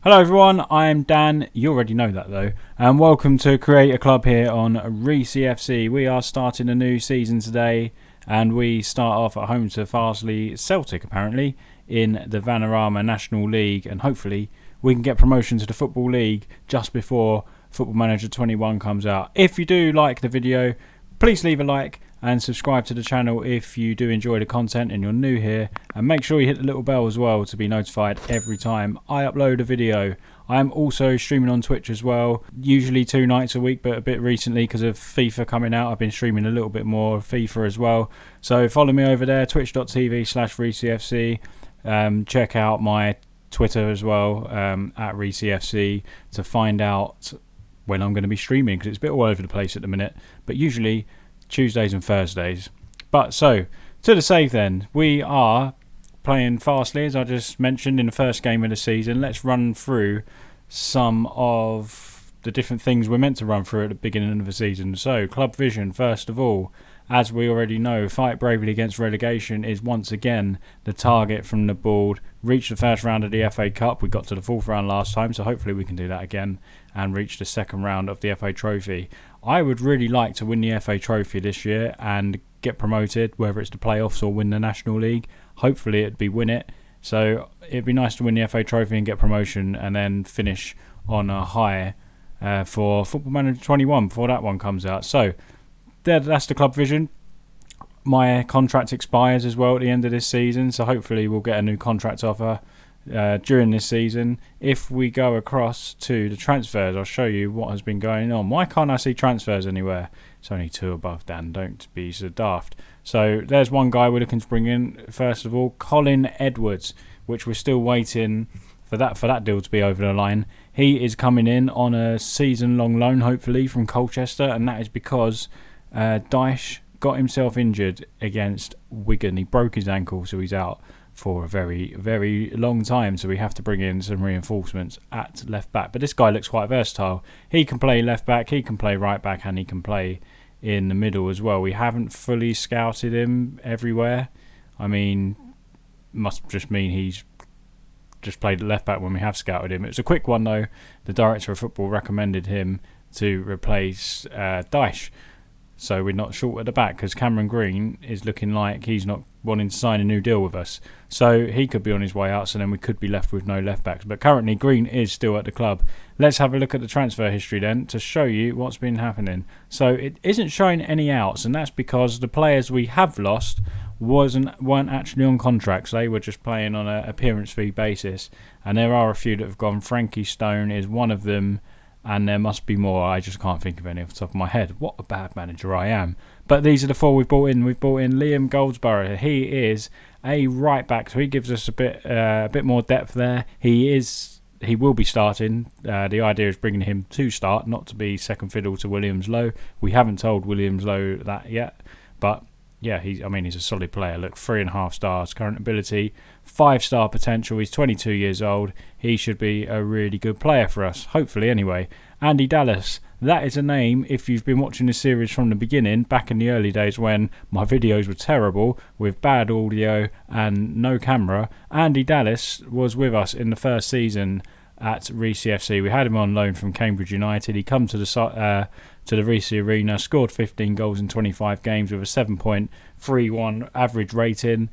Hello everyone, I am Dan, you already know that though, and welcome to Create a Club here on Reesy FC. We are starting a new season today, and we start off at home to Farsley Celtic apparently in the Vanarama National League, and hopefully we can get promotion to the Football League just before Football Manager 21 comes out. If you do like the video, please leave a like and subscribe to the channel if you do enjoy the content and you're new here, and make sure you hit the little bell as well to be notified every time I upload a video. I am also streaming on Twitch as well, usually 2 nights a week, but a bit recently because of FIFA coming out I've been streaming a little bit more FIFA as well. So follow me over there, twitch.tv/ReesyFC. Check out my Twitter as well, at ReesyFC, to find out when I'm going to be streaming, because it's a bit all over the place at the minute, but usually Tuesdays and Thursdays. But so, to the save then, we are playing Farsley, as I just mentioned, in the first game of the season. Let's run through some of the different things we're meant to run through at the beginning of the season. So, club vision, first of all. As we already know, fight bravely against relegation is once again the target from the board. Reach the first round of the FA Cup. We got to the fourth round last time, so hopefully we can do that again and reach the second round of the FA Trophy. I would really like to win the FA Trophy this year and get promoted, whether it's the playoffs or win the National League. Hopefully it'd be win it. So it'd be nice to win the FA Trophy and get promotion, and then finish on a high for Football Manager 21 before that one comes out. So that's the club vision. My contract expires as well at the end of this season, so hopefully we'll get a new contract offer during this season. If we go across to the transfers, I'll show you what has been going on. Why can't I see transfers anywhere? It's only 2 above, Dan, don't be so daft. So there's one guy we're looking to bring in. First of all, Colin Edwards, which we're still waiting for that deal to be over the line. He is coming in on a season-long loan, hopefully, from Colchester, and that is because Dyche got himself injured against Wigan. He broke his ankle, so he's out for a very, very long time. So we have to bring in some reinforcements at left back. But this guy looks quite versatile. He can play left back, he can play right back, and he can play in the middle as well. We haven't fully scouted him everywhere. I mean, must just mean he's just played at left back when we have scouted him. It was a quick one though. The director of football recommended him to replace Dyche. So we're not short at the back, because Cameron Green is looking like he's not wanting to sign a new deal with us. So he could be on his way out, so then we could be left with no left backs. But currently Green is still at the club. Let's have a look at the transfer history then to show you what's been happening. So it isn't showing any outs, and that's because the players we have lost weren't actually on contracts. They were just playing on an appearance fee basis. And there are a few that have gone. Frankie Stone is one of them, and there must be more. I just can't think of any off the top of my head. What a bad manager I am. But these are the 4 we've brought in. We've brought in Liam Goldsborough. He is a right back, so he gives us a bit more depth there. He will be starting. The idea is bringing him to start, not to be second fiddle to Williams Lowe. We haven't told Williams Lowe that yet, but yeah, he's a solid player. Look, 3.5 stars current ability, 5-star potential. He's 22 years old. He should be a really good player for us, hopefully anyway. Andy Dallas, that is a name, if you've been watching this series from the beginning, back in the early days when my videos were terrible, with bad audio and no camera. Andy Dallas was with us in the first season at Reesy FC. We had him on loan from Cambridge United. He come to the Reesy Arena, scored 15 goals in 25 games with a 7.31 average rating.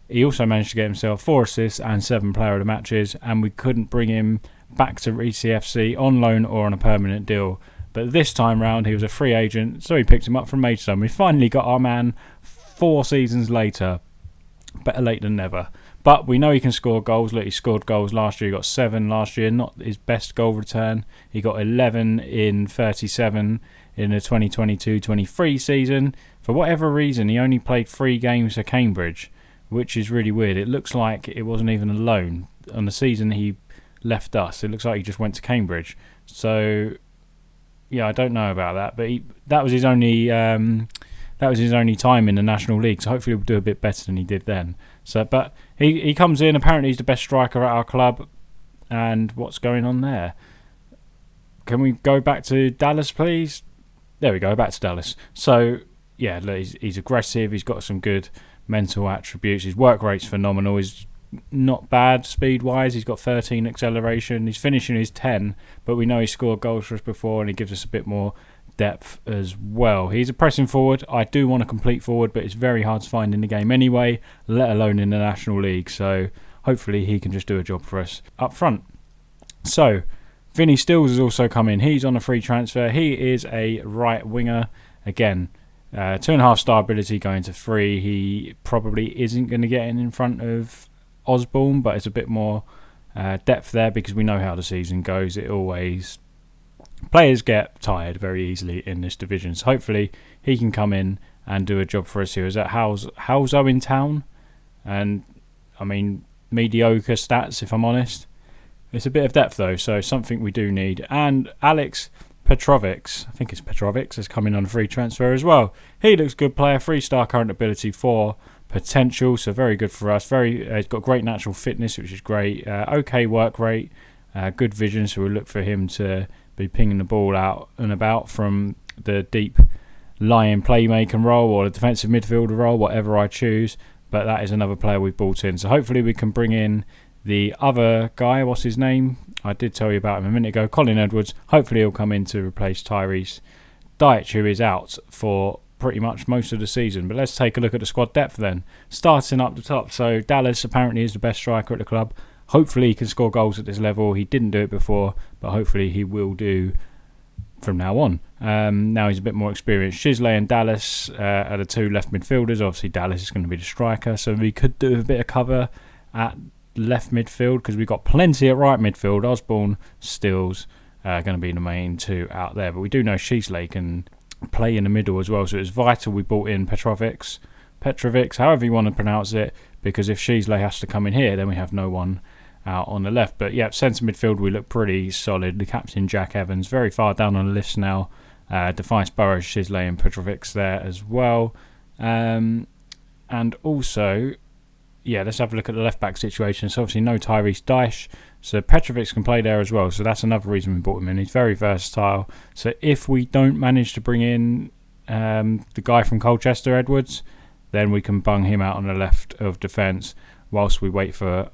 He also managed to get himself 4 assists and 7 player of the matches, and we couldn't bring him back to Reesy FC on loan or on a permanent deal. But this time round he was a free agent, so we picked him up from Maidstone. We finally got our man 4 seasons later. Better late than never. But we know he can score goals. Look, he scored goals last year. He got 7 last year. Not his best goal return. He got 11 in 37 in the 2022-23 season. For whatever reason, he only played 3 games for Cambridge, which is really weird. It looks like it wasn't even a loan. On the season he left us, it looks like he just went to Cambridge. So, yeah, I don't know about that. But that was his only time in the National League. So hopefully he'll do a bit better than he did then. So, but he comes in. Apparently he's the best striker at our club. And what's going on there? Can we go back to Dallas, please? There we go, back to Dallas. So, yeah, look, he's aggressive. He's got some good mental attributes. His work rate's phenomenal. He's not bad speed-wise. He's got 13 acceleration. He's finishing his 10, but we know he scored goals for us before, and he gives us a bit more depth as well. He's a pressing forward. I do want a complete forward, but it's very hard to find in the game anyway, let alone in the National League. So hopefully he can just do a job for us up front. So Vinny Stills has also come in. He's on a free transfer. He is a right winger. Again, 2.5 star ability going to 3. He probably isn't going to get in front of Osborne, but it's a bit more depth there because we know how the season goes. Players get tired very easily in this division. So hopefully he can come in and do a job for us here. Is that Halzo in town? And I mean, mediocre stats if I'm honest. It's a bit of depth though, so something we do need. And Alex Petrovic, I think it's Petrovic, has come in on a free transfer as well. He looks good player, 3-star current ability, 4 potential, so very good for us. He's got great natural fitness, which is great. Okay work rate, good vision, so we'll look for him to be pinging the ball out and about from the deep lying playmaking role or the defensive midfielder role, whatever I choose. But that is another player we've brought in. So hopefully we can bring in the other guy. What's his name? I did tell you about him a minute ago. Colin Edwards. Hopefully he'll come in to replace Tyrese Deitch, who is out for pretty much most of the season. But let's take a look at the squad depth then. Starting up the top. So Dallas apparently is the best striker at the club. Hopefully he can score goals at this level. He didn't do it before, but hopefully he will do from now on. Now he's a bit more experienced. Shisley and Dallas are the 2 left midfielders. Obviously Dallas is going to be the striker, so we could do a bit of cover at left midfield because we've got plenty at right midfield. Osborne, Stills going to be the main 2 out there, but we do know Shisley can play in the middle as well, so it's vital we brought in Petrovic, however you want to pronounce it, because if Shisley has to come in here, then we have no one out on the left. But yeah, centre midfield we look pretty solid. The captain Jack Evans very far down on the list now. Defiance Burrows, Shisley and Petrovic there as well. And also, yeah, let's have a look at the left back situation. So obviously no Tyrese Deitch, so Petrovic can play there as well. So that's another reason we brought him in. He's very versatile. So if we don't manage to bring in the guy from Colchester, Edwards, then we can bung him out on the left of defence whilst we wait for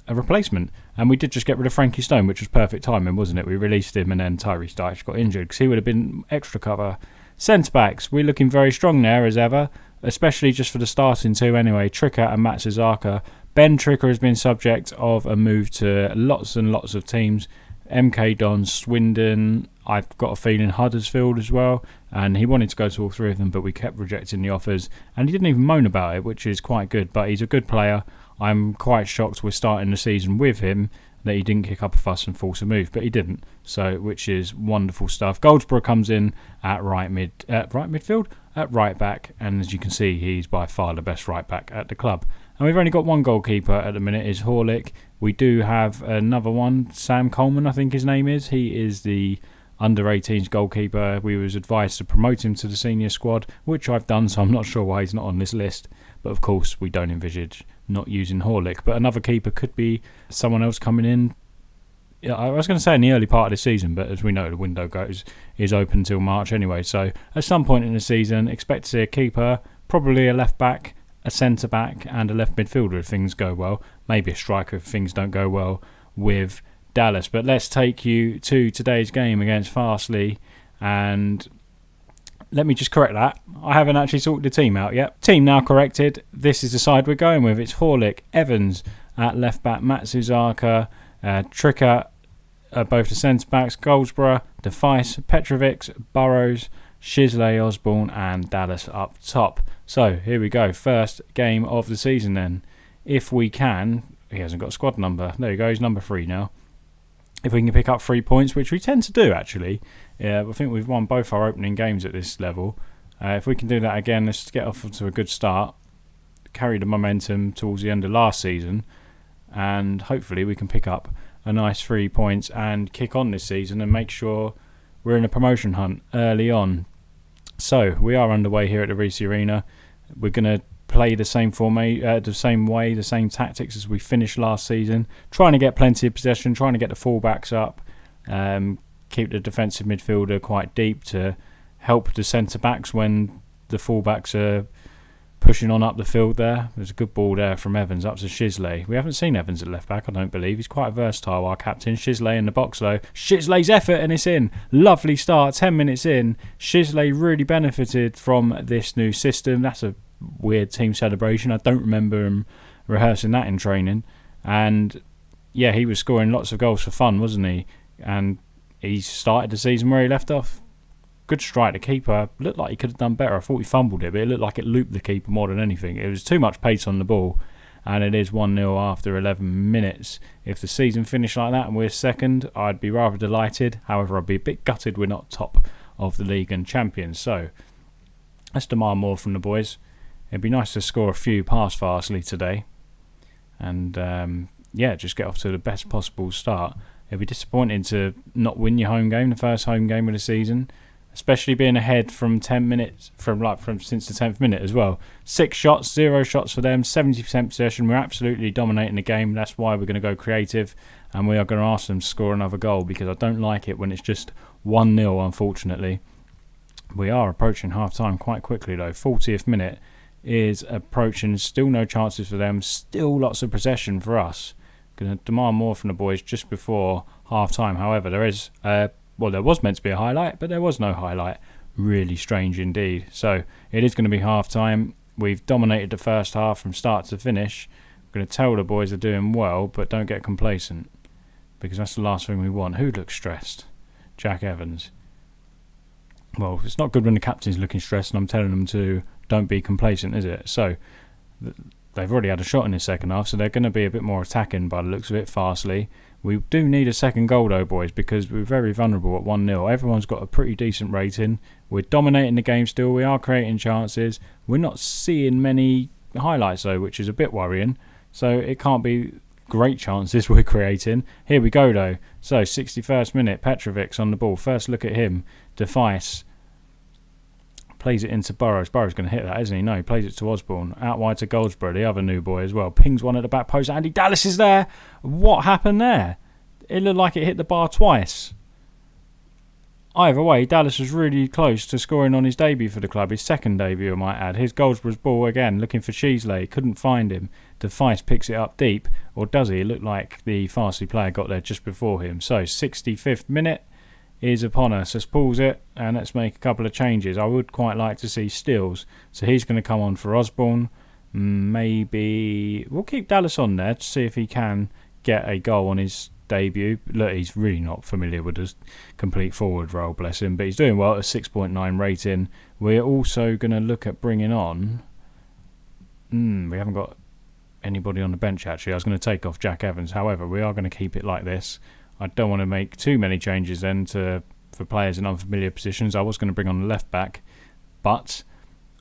a replacement. And we did just get rid of Frankie Stone, which was perfect timing, wasn't it? We released him and then Tyrese Deitch got injured because he would have been extra cover. Centre backs, we're looking very strong there as ever, especially just for the starting 2 anyway. Tricker and Matsuzaka. Ben Tricker has been subject of a move to lots and lots of teams. MK Dons, Swindon, I've got a feeling Huddersfield as well, and he wanted to go to all 3 of them, but we kept rejecting the offers, and he didn't even moan about it, which is quite good. But he's a good player. I'm quite shocked we're starting the season with him that he didn't kick up a fuss and force a move, but he didn't, so which is wonderful stuff. Goldsborough comes in at right back, and as you can see, he's by far the best right back at the club. And we've only got 1 goalkeeper at the minute, is Horlick. We do have another one, Sam Coleman, I think his name is. He is the under-18s goalkeeper. We was advised to promote him to the senior squad, which I've done, so I'm not sure why he's not on this list. But of course, we don't envisage not using Horlick. But another keeper could be someone else coming in. Yeah, I was going to say in the early part of the season, but as we know, the window is open until March anyway. So at some point in the season, expect to see a keeper, probably a left back, a centre back, and a left midfielder if things go well. Maybe a striker if things don't go well with Dallas. But let's take you to today's game against Farsley, and let me just correct that. I haven't actually sorted the team out yet. Team now corrected. This is the side we're going with. It's Horlick, Evans at left back, Matsuzaka, Tricker, both the centre backs, Goldsborough, Defice, Petrovic, Burrows, Shisley, Osborne, and Dallas up top. So here we go. First game of the season then. If we can, he hasn't got a squad number. There you go. He's number 3 now. If we can pick up 3 points, which we tend to do actually. Yeah, I think we've won both our opening games at this level. If we can do that again, let's get off to a good start. Carry the momentum towards the end of last season. And hopefully we can pick up a nice 3 points and kick on this season and make sure we're in a promotion hunt early on. So we are underway here at the Reesy Arena. We're going to play the same the same tactics as we finished last season. Trying to get plenty of possession, trying to get the fullbacks up, keep the defensive midfielder quite deep to help the centre backs when the fullbacks are pushing on up the field there. There's a good ball there from Evans up to Shisley. We haven't seen Evans at left back, I don't believe. He's quite versatile, our captain. Shisley in the box though. Shisley's effort and it's in. Lovely start, 10 minutes in. Shisley really benefited from this new system. That's a weird team celebration. I don't remember him rehearsing that in training. And yeah, he was scoring lots of goals for fun, wasn't he? And he started the season where he left off. Good strike. The keeper looked like he could have done better. I thought he fumbled it, but it looked like it looped the keeper more than anything. It was too much pace on the ball, and it is 1-0 after 11 minutes. If the season finished like that and we're second, I'd be rather delighted. However, I'd be a bit gutted we're not top of the league and champions. So let's demand more from the boys. It'd be nice to score a few past Farsley today, and just get off to the best possible start. It'd be disappointing to not win your home game, the first home game of the season. Especially being ahead from 10 minutes, from since the 10th minute as well. 6 shots, 0 shots for them, 70% possession. We're absolutely dominating the game. That's why we're going to go creative, and we are going to ask them to score another goal, because I don't like it when it's just 1-0, unfortunately. We are approaching half-time quite quickly though. 40th minute is approaching. Still no chances for them. Still lots of possession for us. Going to demand more from the boys just before half-time. However, there is... there was meant to be a highlight, but there was no highlight. Really strange indeed. So it is going to be half-time. We've dominated the first half from start to finish. I'm going to tell the boys they're doing well, but don't get complacent, because that's the last thing we want. Who looks stressed? Jack Evans. Well, it's not good when the captain's looking stressed and I'm telling them to don't be complacent, is it? So they've already had a shot in the second half, so they're going to be a bit more attacking by the looks of it, Farsley. We do need a second goal though, boys, because we're very vulnerable at 1-0. Everyone's got a pretty decent rating. We're dominating the game still. We are creating chances. We're not seeing many highlights though, which is a bit worrying. So it can't be great chances we're creating. Here we go though. So 61st minute, Petrovic's on the ball. First look at him. Device plays it into Burrows. Burrows going to hit that, isn't he? No, he plays it to Osborne. Out wide to Goldsborough, the other new boy as well. Pings one at the back post. Andy Dallas is there. What happened there? It looked like it hit the bar twice. Either way, Dallas was really close to scoring on his debut for the club. His second debut, I might add. Here's Goldsborough's ball again, looking for Cheesley. Couldn't find him. Device picks it up deep. Or does he? It looked like the Farsley player got there just before him. So, 65th minute is upon us. Let's pause it and let's make a couple of changes. I would quite like to see Stills, so he's going to come on for Osborne. Maybe we'll keep Dallas on there to see if he can get a goal on his debut. Look, he's really not familiar with his complete forward role, bless him, but he's doing well at a 6.9 rating. We're also going to look at bringing on we haven't got anybody on the bench actually. I was going to take off Jack Evans, however we are going to keep it like this. I don't want to make too many changes then for players in unfamiliar positions. I was going to bring on the left back, but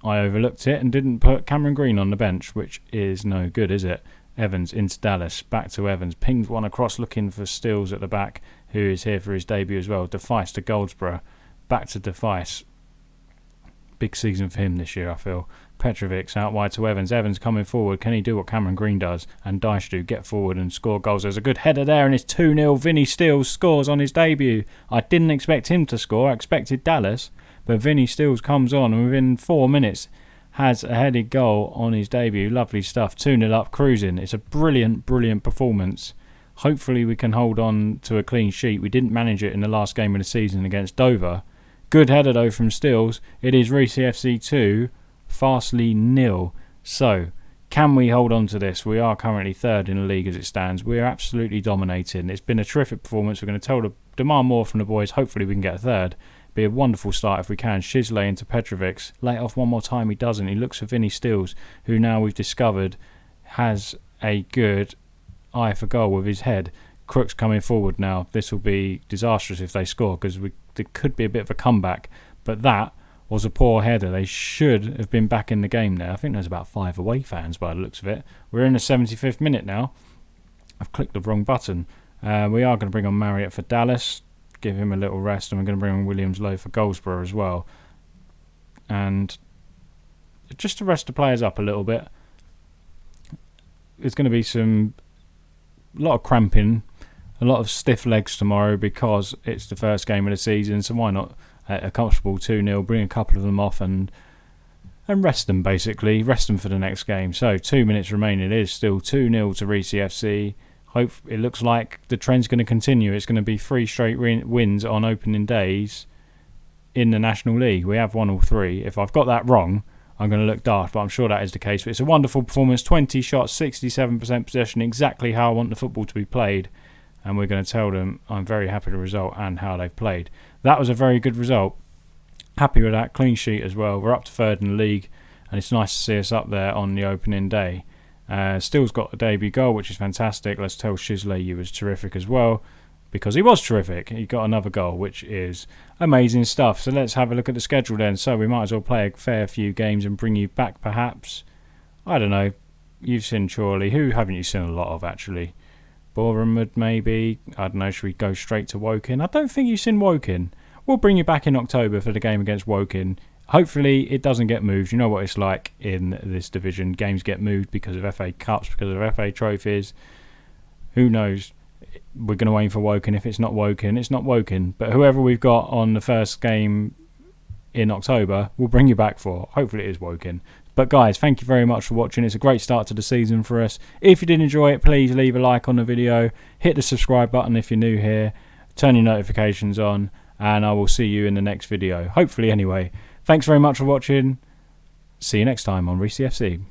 I overlooked it and didn't put Cameron Green on the bench, which is no good, is it? Evans into Dallas, back to Evans, pings one across looking for Stills at the back, who is here for his debut as well. Device to Goldsborough, back to Device. Big season for him this year, I feel. Petrovic's out wide to Evans. Evans coming forward. Can he do what Cameron Green does? And Dijkstra get forward and score goals. There's a good header there and it's 2-0. Vinny Stills scores on his debut. I didn't expect him to score. I expected Dallas. But Vinny Stills comes on and within 4 minutes has a headed goal on his debut. Lovely stuff. 2-0 up, cruising. It's a brilliant, brilliant performance. Hopefully we can hold on to a clean sheet. We didn't manage it in the last game of the season against Dover. Good header though from Stills. It is Reesy FC 2. Farsley 0. So, can we hold on to this? We are currently third in the league as it stands. We are absolutely dominating. It's been a terrific performance. We're going to demand more from the boys. Hopefully we can get a third. Be a wonderful start if we can. Shisley into Petrovic's. Lay it off one more time. He doesn't. He looks for Vinny Stills, who now we've discovered has a good eye for goal with his head. Crook's coming forward now. This will be disastrous if they score, because there could be a bit of a comeback. But that was a poor header. They should have been back in the game there. I think there's about 5 away fans by the looks of it. We're in the 75th minute now. I've clicked the wrong button. We are going to bring on Marriott for Dallas, give him a little rest, and we're going to bring on Williams-Lowe for Goldsborough as well. And just to rest the players up a little bit, there's going to be a lot of cramping, a lot of stiff legs tomorrow because it's the first game of the season, so why not a comfortable 2-0, bring a couple of them off and and rest them, basically. Rest them for the next game. So 2 minutes remaining. It is still 2-0 to Reesy FC. It looks like the trend's going to continue. It's going to be 3 straight wins on opening days in the National League. We have won all 3. If I've got that wrong, I'm going to look daft, but I'm sure that is the case. But it's a wonderful performance. 20 shots, 67% possession, exactly how I want the football to be played. And we're going to tell them I'm very happy with the result and how they've played. That was a very good result. Happy with that. Clean sheet as well. We're up to 3rd in the league, and it's nice to see us up there on the opening day. Still's got a debut goal, which is fantastic. Let's tell Shisley he was terrific as well, because he was terrific. He got another goal, which is amazing stuff. So let's have a look at the schedule then. So we might as well play a fair few games and bring you back, perhaps. I don't know. You've seen Chorley. Who haven't you seen a lot of, actually? Bournemouth, maybe. I don't know. Should we go straight to Woking? I don't think you've seen Woking. We'll bring you back in October for the game against Woking. Hopefully it doesn't get moved. You know what it's like in this division. Games get moved because of FA Cups, because of FA trophies. Who knows? We're going to aim for Woking. If it's not Woking, it's not Woking. But whoever we've got on the first game in October, we'll bring you back for. Hopefully it is Woking. But guys, thank you very much for watching. It's a great start to the season for us. If you did enjoy it, please leave a like on the video. Hit the subscribe button if you're new here. Turn your notifications on. And I will see you in the next video. Hopefully anyway. Thanks very much for watching. See you next time on Reesy FC.